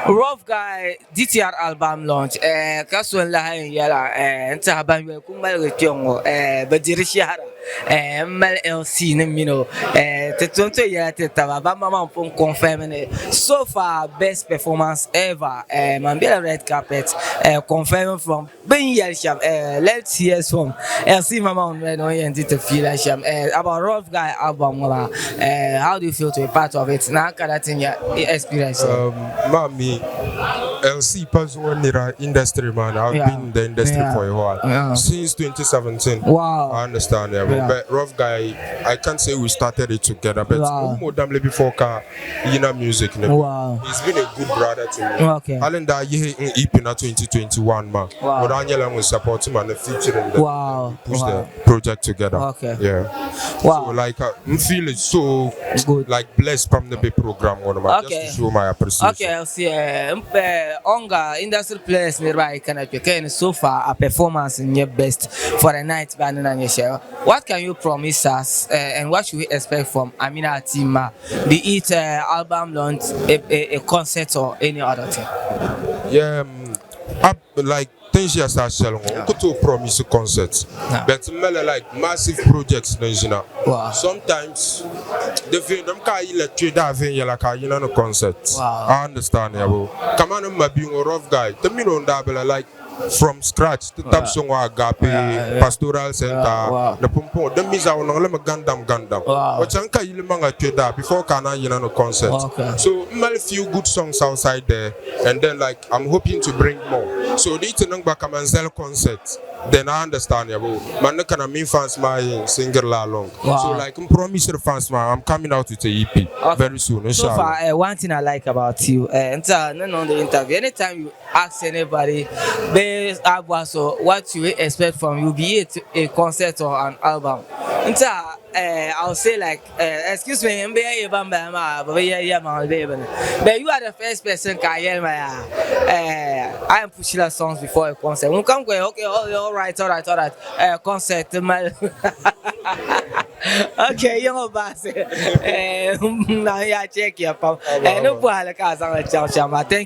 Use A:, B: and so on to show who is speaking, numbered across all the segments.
A: Rough Guy DTL album launch kaso la yala nta ban we kumbal retiongo badiri shahara mal L-Cee mino te tonto yala te taba ba mama pon confirm so far best performance ever man be red carpet confirm from ben yel sham let's hear from L-Cee mama on no yenti to feel sham about Rough Guy album how do you feel to be part of it now kind of thing your experience
B: Mami L-Cee person in the industry, man. I've been in the industry for a while since 2017.
A: Wow,
B: I understand, but Rough Guy, I can't say we started it together, but more than before music.
A: Wow,
B: He's been a good brother to me.
A: Okay,
B: Alan da ye in EP na 2021 man. But Angela was supporting man, featuring them.
A: Wow,
B: Push the project together.
A: Okay,
B: Wow. So like I'm feeling so good, like blessed from the big program one just to show my appreciation.
A: Okay, L-Cee onga industry players nearby can so far a performance in your best for a night band on your show. What can you promise us and what should we expect from Amina team, be it album launch, a concert or any other thing?
B: Like things you start selling, could to promise concerts, but like massive projects. Sometimes the film them can't electric that thing like a concert. I understand, Kaman being a Rough Guy. The million double like from scratch the top song agape pastoral center the pumpo the misa on gandam what anka yilmanga tweda before kana no concert. So many few good songs outside there, and then like I'm hoping to bring more. So the nangba Kaman sell concert, then I understand man can mean fans my singer la long. So like I promise the fans man I'm coming out with a EP very soon, inshallah.
A: So far one thing I like about you and on the interview, anytime you ask anybody so what you expect from you, be it a concert or an album, I'll say like excuse me, but you are the first person I am pushing the songs before a concert. We come go okay, all right, concert okay, young boss. Now yeah, check your pump. Thank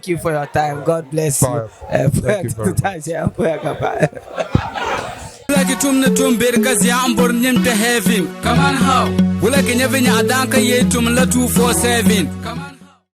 A: you for your time. God bless you.
B: Thank you very much.
C: Like tum na tum berkas ya ambor nyem te heaven. Come on how? Wala kenya venya adanka ye tum la 247.